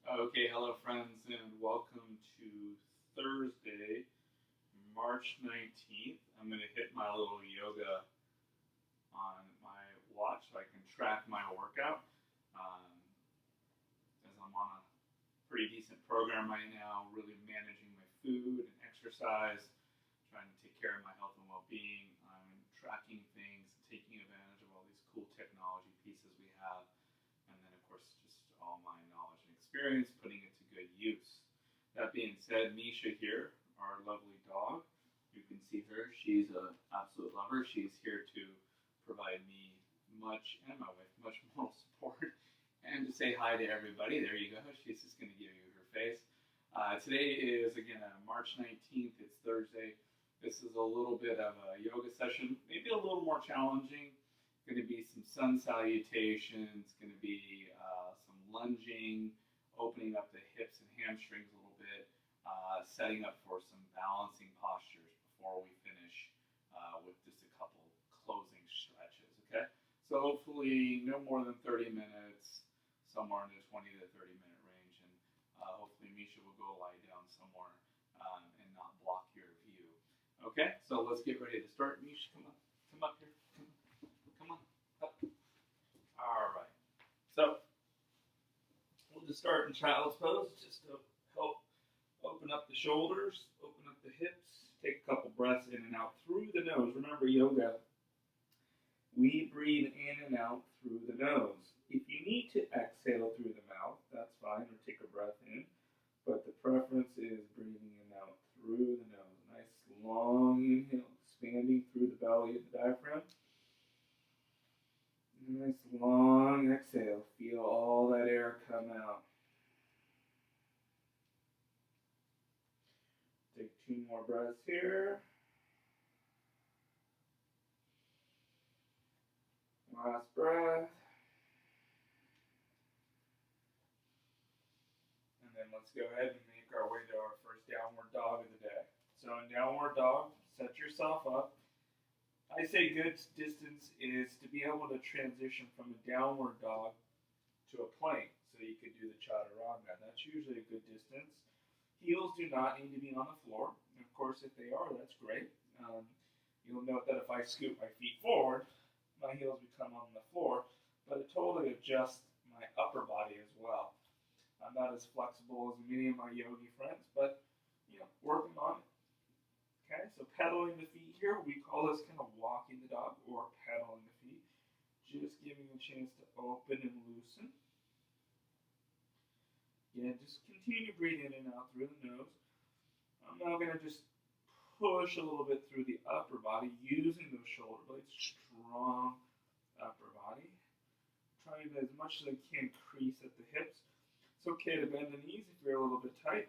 Okay, hello friends, and welcome to Thursday, March 19th. I'm going to hit my little yoga on my watch so I can track my workout. Um, as I'm on a pretty decent program right now, really managing my food and exercise, trying to take care of my health and well being. I'm tracking things, taking advantage of all these cool technology pieces we have, and then, of course, just all my knowledge and experience, putting it to good use. That being said, Misha here, our lovely dog, you can see her. She's an absolute lover. She's here to provide me much, and my wife, much moral support, and to say hi to everybody. There you go. She's just going to give you her face. Today is, again, March 19th. It's Thursday. This is a little bit of a yoga session, maybe a little more challenging. Going to be some sun salutations, going to be some lunging, opening up the hips and hamstrings a little bit, setting up for some balancing postures before we finish with just a couple closing stretches. Okay, so hopefully no more than 30 minutes, somewhere in the 20 to 30-minute range, and hopefully Misha will go lie down somewhere and not block your view. Okay, so let's get ready to start. Misha, come up here. Come on, up. All right. So we'll just start in child's pose, just to help open up the shoulders, open up the hips. Take a couple breaths in and out through the nose. Remember, yoga, we breathe in and out through the nose. If you need to exhale through the mouth, that's fine, or take a breath in. But the preference is breathing in and out through the nose. Nice long inhale, expanding through the belly of the diaphragm. Nice long exhale. Feel all that air come out. Take two more breaths here. Last breath. And then let's go ahead and make our way to our first downward dog of the day. So in downward dog, set yourself up. I say good distance is to be able to transition from a downward dog to a plank. So you could do the chaturanga. That's usually a good distance. Heels do not need to be on the floor. Of course, if they are, that's great. You'll note that if I scoot my feet forward, my heels become on the floor, but it totally adjusts my upper body as well. I'm not as flexible as many of my yogi friends, but working on it. Okay, so pedaling the feet here, we call this kind of walking the dog or pedaling the feet. Just giving a chance to open and loosen. Again, just continue to breathe in and out through the nose. I'm now going to just push a little bit through the upper body using those shoulder blades. Strong upper body. Trying to, as much as I can, crease at the hips. It's okay to bend the knees if you're a little bit tight.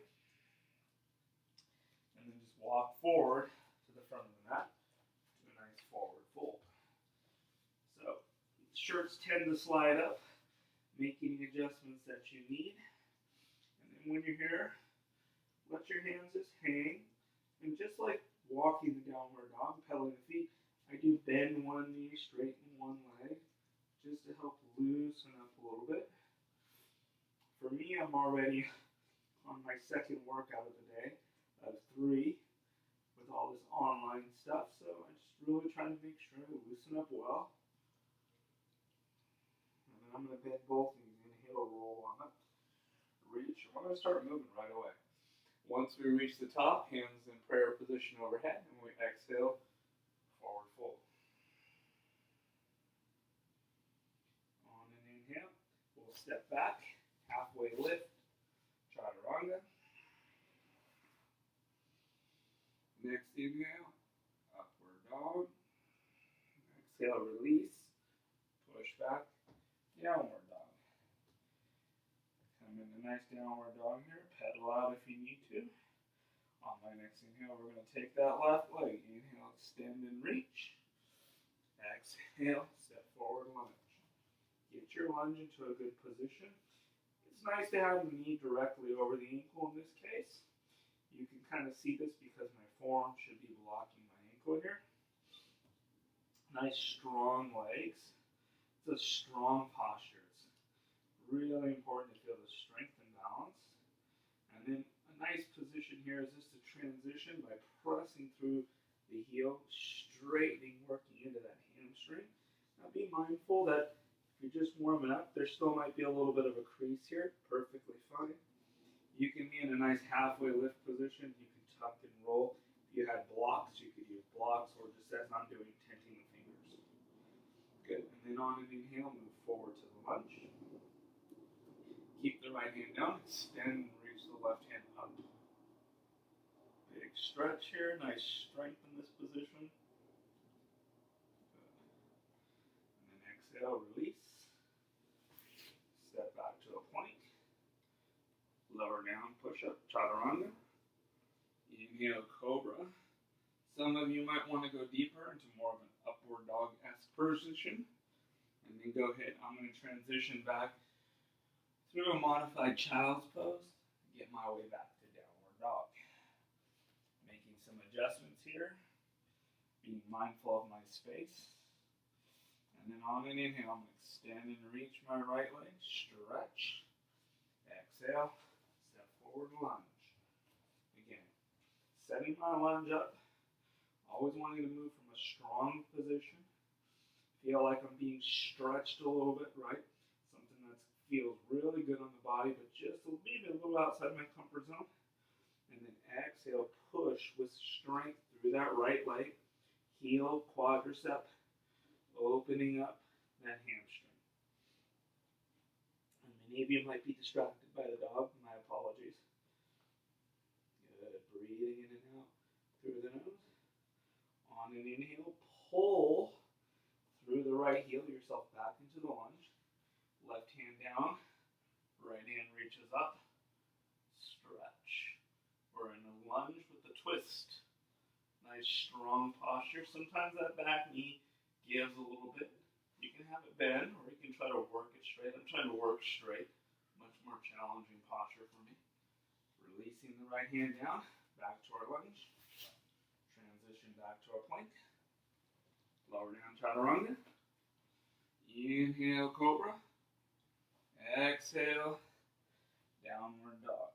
And then just walk forward to the front of the mat to a nice forward fold. So shirts tend to slide up. Make any adjustments that you need. And then when you're here, let your hands just hang. And just like walking the downward dog, pedaling the feet, I do bend one knee, straighten one leg, just to help loosen up a little bit. For me, I'm already on my second workout of the day of 3 with all this online stuff, so I just really try to make sure I loosen up well. And then I'm going to bend both knees, inhale, roll on it, reach. I'm going to start moving right away. Once we reach the top, hands in prayer position overhead, and we exhale, forward fold. On an inhale, we'll step back, halfway lift, chaturanga. Next inhale, upward dog. Exhale, release, push back, downward dog. Come in a nice downward dog here. Pedal out if you need to. On my next inhale, we're going to take that left leg. Inhale, extend and reach. Exhale, step forward, lunge. Get your lunge into a good position. It's nice to have the knee directly over the ankle in this case. You can kind of see this because my forearm should be blocking my ankle here. Nice strong legs. It's a strong posture. It's Really important to feel the strength and balance. And then a nice position here is just to transition by pressing through the heel, straightening, working into that hamstring. Now be mindful that if you're just warming up, there still might be a little bit of a crease here. Perfectly fine. You can be in a nice halfway lift position. You can tuck and roll. If you had blocks, you could use blocks, or just as I'm doing, tenting the fingers. Good. And then on an inhale, move forward to the lunge. Keep the right hand down, extend and reach the left hand up. Big stretch here, nice strength in this position. Good. And then exhale, release. Step back to a plank. Lower down, push up, chaturanga. Inhale, cobra. Some of you might want to go deeper into more of an upward dog-esque position. And then go ahead, I'm going to transition back through a modified child's pose, get my way back to downward dog. Making some adjustments here, being mindful of my space. And then on an inhale, I'm going to extend and reach my right leg, stretch. Exhale, step forward, lunge. Again, setting my lunge up, always wanting to move from a strong position. Feel like I'm being stretched a little bit, right? Feels really good on the body, but just maybe a little outside my comfort zone. And then exhale, push with strength through that right leg, heel, quadricep, opening up that hamstring. And many of you might be distracted by the dog. My apologies. Good. Breathing in and out through the nose. On an inhale, pull through the right heel yourself back into the lunge. Left hand down, right hand reaches up, stretch. We're in a lunge with a twist. Nice strong posture. Sometimes that back knee gives a little bit. You can have it bend, or you can try to work it straight. I'm trying to work straight. Much more challenging posture for me. Releasing the right hand down, back to our lunge. Transition back to our plank. Lower down, chaturanga. Inhale, cobra. Exhale, downward dog.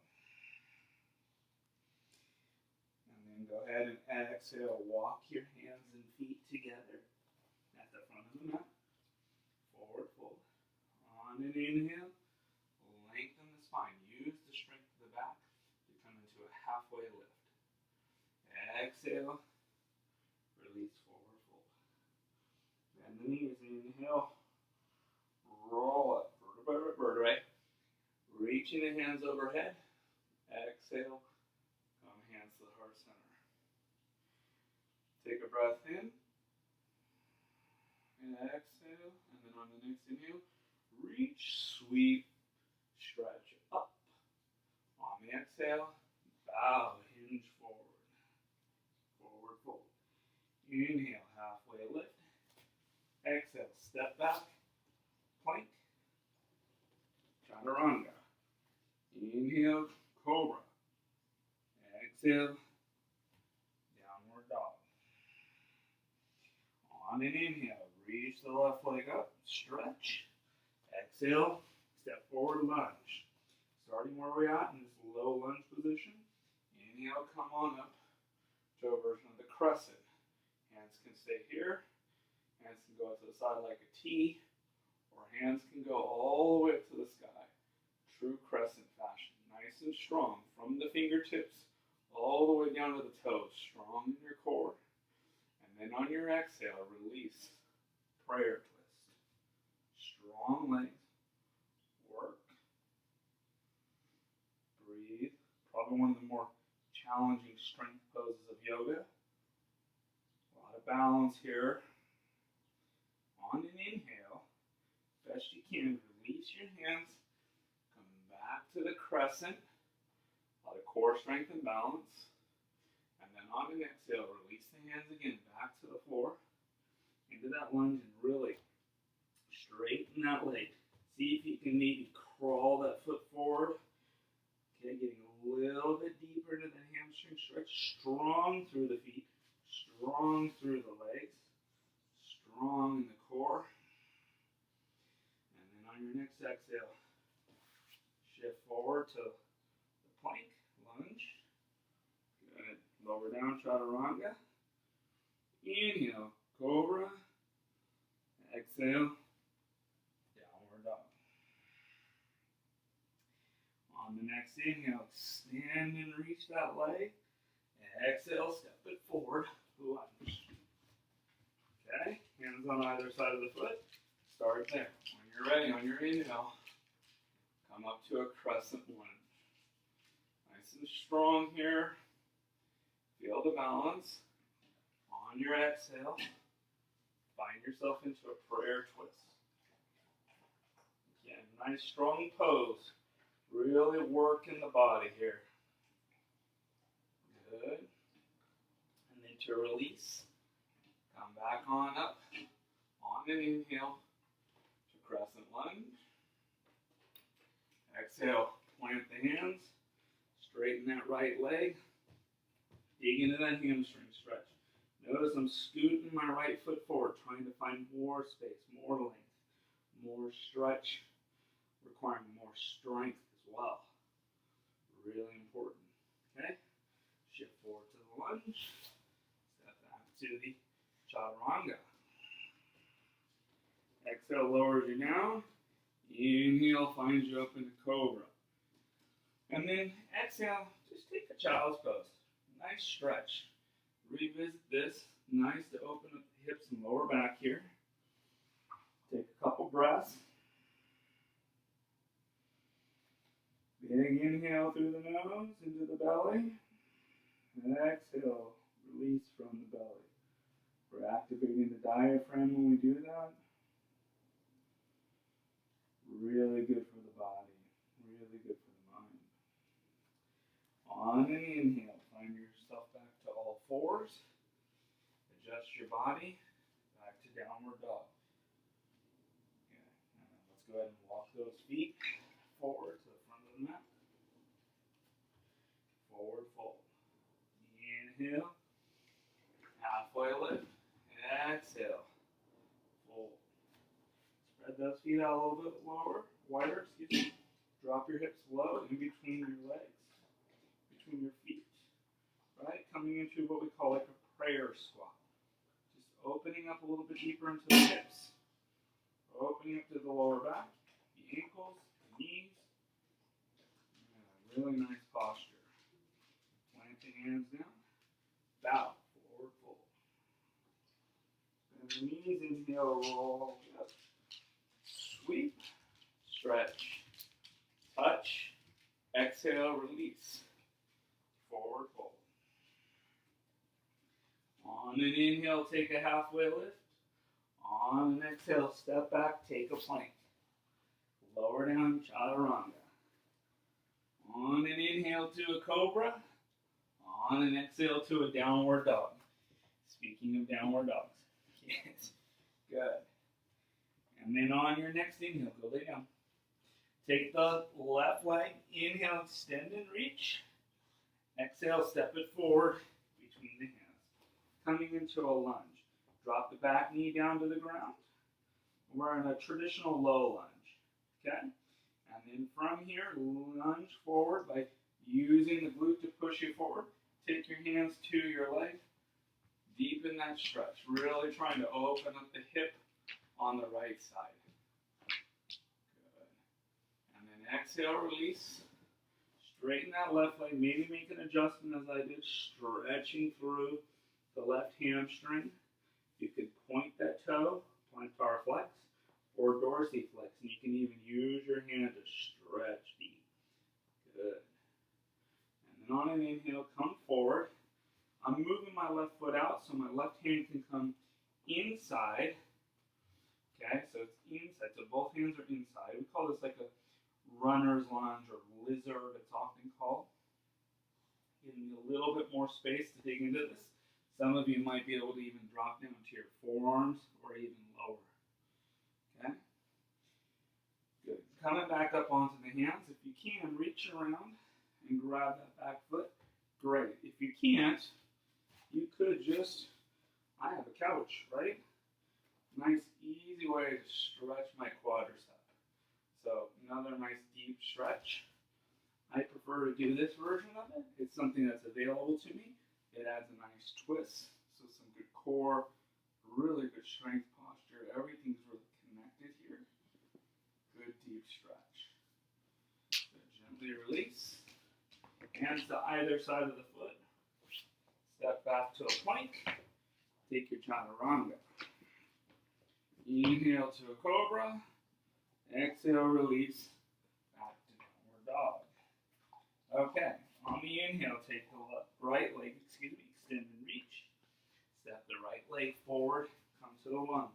And then go ahead and exhale, walk your hands and feet together at the front of the mat. Forward fold. On an inhale, lengthen the spine. Use the strength of the back to come into a halfway lift. Exhale, release, forward fold. Bend the knees, inhale, roll up. Vertebrae. Reaching the hands overhead. Exhale. Come hands to the heart center. Take a breath in. And exhale. And then on the next inhale, reach, sweep, stretch up. On the exhale, bow, hinge forward. Forward fold. Inhale, halfway lift. Exhale, step back. Plank. Chaturanga. Inhale, cobra. Exhale, downward dog. On an inhale, reach the left leg up, stretch. Exhale, step forward, lunge. Starting where we're at in this low lunge position. Inhale, come on up to a version of the crescent. Hands can stay here. Hands can go out to the side like a T. Or hands can go all the way up to the sky. True crescent fashion. Nice and strong from the fingertips all the way down to the toes. Strong in your core. And then on your exhale, release. Prayer twist. Strong legs. Work. Breathe. Probably one of the more challenging strength poses of yoga. A lot of balance here. On an inhale, best you can, release your hands. Come back to the crescent. A lot of core strength and balance. And then on an exhale, release the hands again back to the floor. Into that lunge and really straighten that leg. See if you can maybe crawl that foot forward. Okay, getting a little bit deeper into the hamstring stretch. Strong through the feet. Strong through the legs. Strong in the core. And then on your next exhale, On the next inhale, extend and reach that leg. Exhale, step it forward, lunge. Okay, hands on either side of the foot. Start there. When you're ready, on your inhale, come up to a crescent lunge. Nice and strong here. Feel the balance. On your exhale, find yourself into a prayer twist. Again, nice strong pose. Really working the body here. Good. And then to release, come back on up. On an inhale, to crescent lunge. Exhale, plant the hands. Straighten that right leg. Dig into that hamstring stretch. Notice I'm scooting my right foot forward, trying to find more space, more length, more stretch, requiring more strength as well. Really important. Okay? Shift forward to the lunge. Step back to the chaturanga. Exhale lowers you down. Inhale finds you up into cobra. And then exhale, just take a child's pose. Nice stretch. Revisit this. Nice to open up the hips and lower back here. Take a couple breaths. Big inhale through the nose into the belly. And exhale, release from the belly. We're activating the diaphragm when we do that. Really good for the body. Really good for the mind. On an inhale, find yourself back to all fours. Adjust your body back to downward dog. Okay. Let's go ahead and walk those feet forward to the front of the mat. Forward fold. Inhale. Halfway lift. Exhale. Fold. Spread those feet out a little bit wider, Drop your hips low in between your legs, between your feet. Right? Coming into what we call like a prayer squat. Just opening up a little bit deeper into the hips. Opening up to the lower back, the ankles, the knees. Yeah, really nice posture. Plant the hands down. Bow. Forward fold. And the knees, inhale, roll up. Sweep. Stretch. Touch. Exhale, release. Forward fold. On an inhale, take a halfway lift. On an exhale, step back, take a plank. Lower down, chaturanga. On an inhale to a cobra. On an exhale to a downward dog. Speaking of downward dogs. Yes. Good. And then on your next inhale, go lay down. Take the left leg, inhale, extend and reach. Exhale, step it forward between the hands. Coming into a lunge. Drop the back knee down to the ground. We're in a traditional low lunge. Okay? And then from here, lunge forward by using the glute to push you forward. Take your hands to your leg. Deepen that stretch. Really trying to open up the hip on the right side. Good. And then exhale, release. Straighten that left leg. Maybe make an adjustment as I did, stretching through the left hamstring. You could point that toe, plantar flex, or dorsiflex, and you can even use your hand to stretch deep. Good. And then on an inhale, come forward. I'm moving my left foot out so my left hand can come inside. Okay, so it's inside, so both hands are inside. We call this like a runner's lunge or lizard, it's often called. Getting a little bit more space to dig into this. Some of you might be able to even drop down to your forearms or even lower. Okay? Good. Coming back up onto the hands. If you can, reach around and grab that back foot. Great. If you can't, you could just, I have a couch, right? Nice, easy way to stretch my quadricep. So another nice deep stretch. I prefer to do this version of it. It's something that's available to me. It adds a nice twist, so some good core, really good strength posture. Everything's really connected here. Good deep stretch. Good, Gently release. Hands to either side of the foot. Step back to a plank. Take your chaturanga. Inhale to a cobra. Exhale, release. Back to downward dog. Okay. On the inhale, take the right leg, extend and reach. Step the right leg forward. Come to the lunge.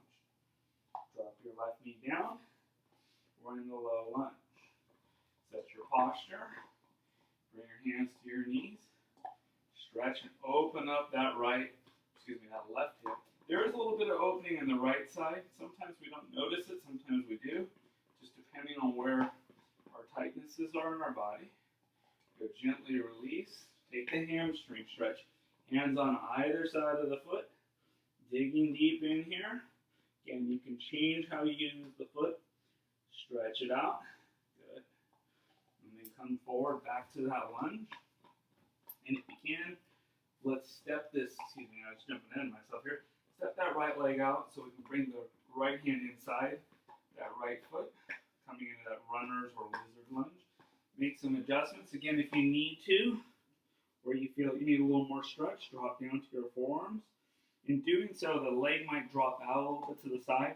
Drop your left knee down. We're in the low lunge. Set your posture. Bring your hands to your knees. Stretch and open up that left hip. There is a little bit of opening in the right side. Sometimes we don't notice it, sometimes we do. Just depending on where our tightnesses are in our body. Go gently release. Take the hamstring stretch. Hands on either side of the foot. Digging deep in here. Again, you can change how you use the foot. Stretch it out. Good. And then come forward back to that lunge. And if you can, let's step this, I was jumping ahead of myself here. Step that right leg out so we can bring the right hand inside that right foot, coming into that runner's or lizard lunge. Make some adjustments. Again, if you need to, where you feel you need a little more stretch, drop down to your forearms. In doing so, the leg might drop out a little bit to the side.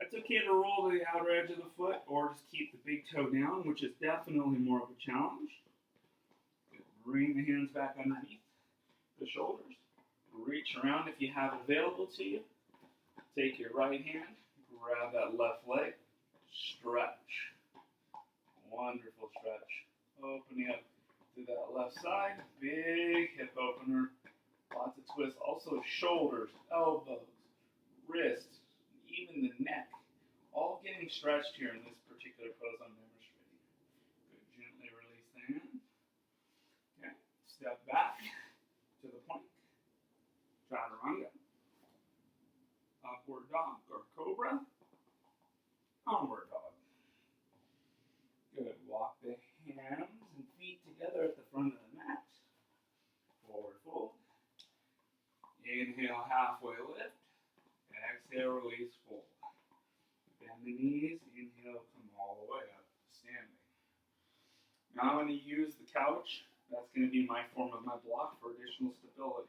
It's okay to roll to the outer edge of the foot or just keep the big toe down, which is definitely more of a challenge. Bring the hands back underneath the shoulders. Reach around if you have it available to you. Take your right hand, grab that left leg, stretch. Wonderful stretch. Opening up to that left side. Big hip opener. Lots of twists. Also shoulders, elbows, wrists, even the neck. All getting stretched here in this particular pose I'm demonstrating. Good. Gently release the hand. Okay. Step back to the plank. Chaturanga. Upward dog or cobra. Onward dog. Good. Walk the hands and feet together at the front of the mat. Forward fold. Inhale, halfway lift. Exhale, release, fold. Bend the knees. Inhale, come all the way up. Standing. Now I'm going to use the couch. That's going to be my form of my block for additional stability.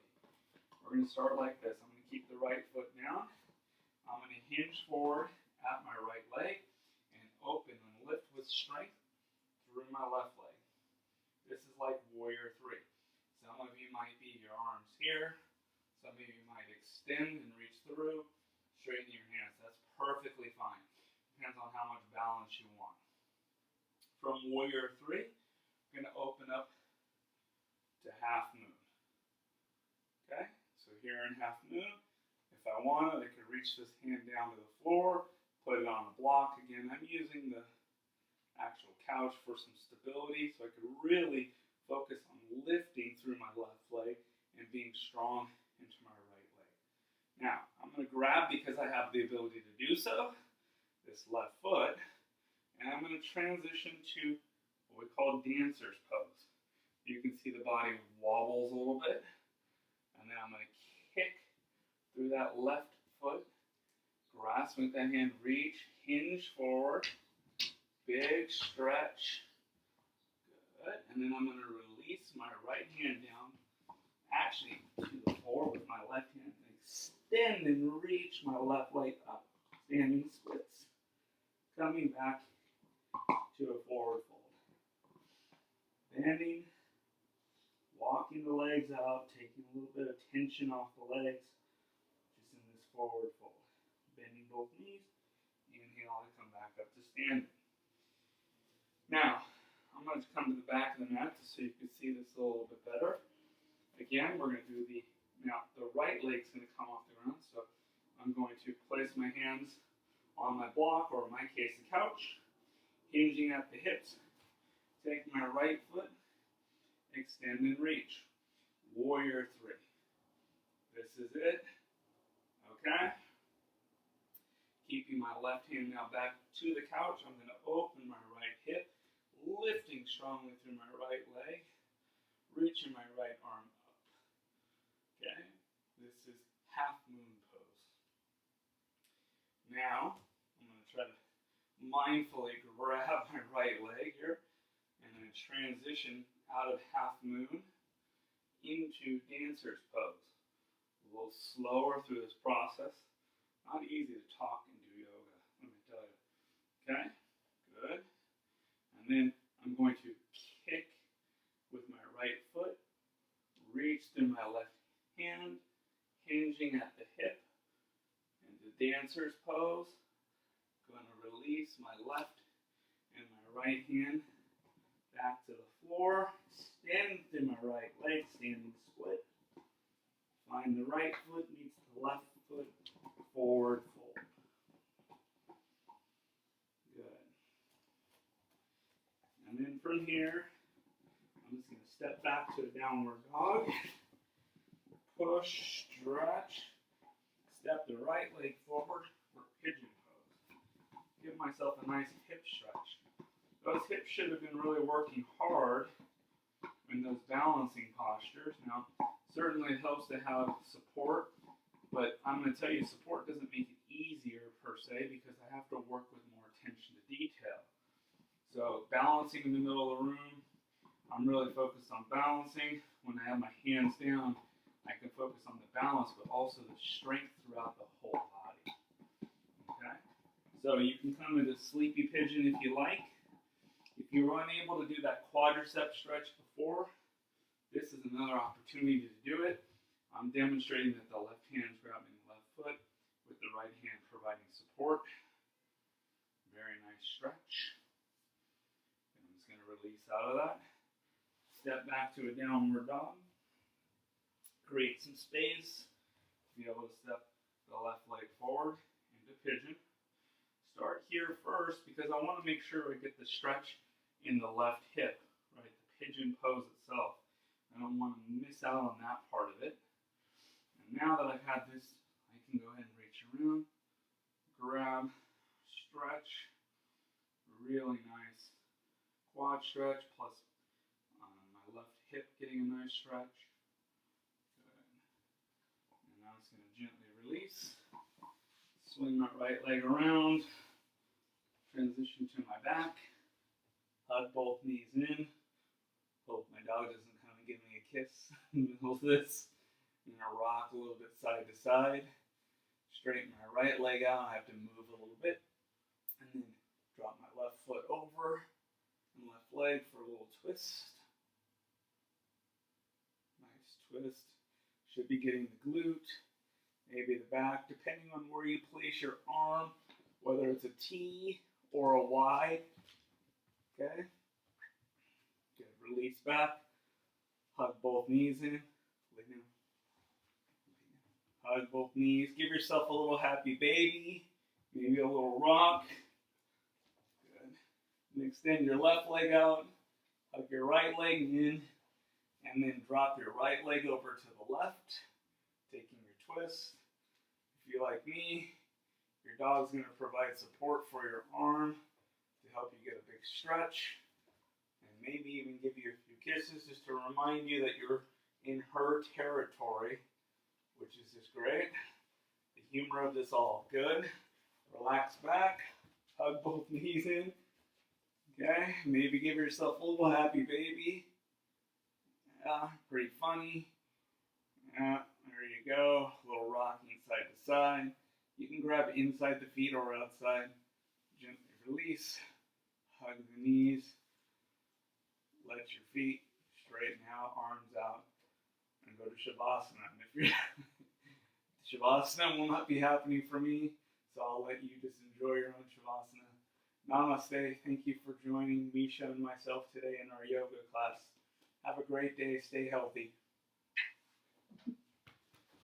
We're going to start like this. I'm going to keep the right foot down. I'm going to hinge forward at my right leg and open and lift with strength through my left leg. This is like warrior 3. Some of you might be your arms here. Some of you might extend and reach through. Straighten your hands. That's perfectly fine. Depends on how much balance you want. From warrior 3, I'm going to open up to half moon. Okay? So here in half moon, if I wanted, I could reach this hand down to the floor, put it on a block. Again, I'm using the actual couch for some stability, so I could really focus on lifting through my left leg and being strong into my right leg. Now, I'm going to grab, because I have the ability to do so, this left foot, and I'm going to transition to what we call dancer's pose. You can see the body wobbles a little bit, and then I'm going to kick through that left foot, grasp with that hand, reach, hinge forward, big stretch, good, and then I'm going to release my right hand down, actually to the floor with my left hand, and extend and reach my left leg up, standing splits, coming back to a forward fold, bending, walking the legs out, taking a little bit of tension off the legs, just in this forward fold. Bending both knees, inhale and come back up to standing. Now, I'm going to come to the back of the mat so you can see this a little bit better. Again, we're going to do the right leg's going to come off the ground, so I'm going to place my hands on my block, or in my case, the couch, hinging at the hips, take my right foot, extend and reach. Warrior 3. This is it. Okay? Keeping my left hand now back to the couch, I'm going to open my right hip, lifting strongly through my right leg, reaching my right arm up. Okay? This is half moon pose. Now, I'm going to try to mindfully grab my right leg here, and transition out of half moon into dancer's pose. A little slower through this process. Not easy to talk and do yoga, let me tell you. Okay, good. And then I'm going to kick with my right foot, reach through my left hand, hinging at the hip, into dancer's pose. Going to release my left and my right hand back to the floor. Extend through my right leg, standing split. Find the right foot meets the left foot, forward fold. Good. And then from here, I'm just going to step back to a downward dog. Push, stretch. Step the right leg forward for pigeon pose. Give myself a nice hip stretch. Those hips should have been really working hard in those balancing postures. Now, certainly it helps to have support, but I'm going to tell you, support doesn't make it easier per se because I have to work with more attention to detail. So balancing in the middle of the room, I'm really focused on balancing. When I have my hands down, I can focus on the balance, but also the strength throughout the whole body. Okay? So you can come into sleepy pigeon if you like. If you were unable to do that quadricep stretch before, this is another opportunity to do it. I'm demonstrating that the left hand is grabbing the left foot with the right hand providing support. Very nice stretch. And I'm just going to release out of that. Step back to a downward dog. Create some space. Be able to step the left leg forward into pigeon. Start here first because I want to make sure I get the stretch in the left hip, right? The pigeon pose itself. I don't want to miss out on that part of it. And now that I've had this, I can go ahead and reach around, grab, stretch. Really nice quad stretch plus my left hip getting a nice stretch. Good. And now I'm just going to gently release. Swing my right leg around. Transition to my back. Hug both knees in. Hope my dog doesn't come and give me a kiss in the middle of this. I'm going to rock a little bit side to side. Straighten my right leg out. I have to move a little bit. And then drop my left foot over and left leg for a little twist. Nice twist. Should be getting the glute, maybe the back, depending on where you place your arm, whether it's a T or a Y. Okay? Good. Release back. Hug both knees in. Lay down. Hug both knees. Give yourself a little happy baby. Maybe a little rock. Good. And extend your left leg out. Hug your right leg in. And then drop your right leg over to the left. Taking your twist. If you're like me, your dog's going to provide support for your arm to help you get a big stretch. And maybe even give you a few kisses just to remind you that you're in her territory, which is just great. The humor of this all. Good. Relax back. Hug both knees in. Okay. Maybe give yourself a little happy baby. Yeah, pretty funny. Yeah, there you go. A little rocking side to side. You can grab inside the feet or outside. Gently release. Hug the knees. Let your feet straighten out, arms out, and go to Shavasana. And if you're Shavasana will not be happening for me, so I'll let you just enjoy your own Shavasana. Namaste. Thank you for joining Misha and myself today in our yoga class. Have a great day. Stay healthy.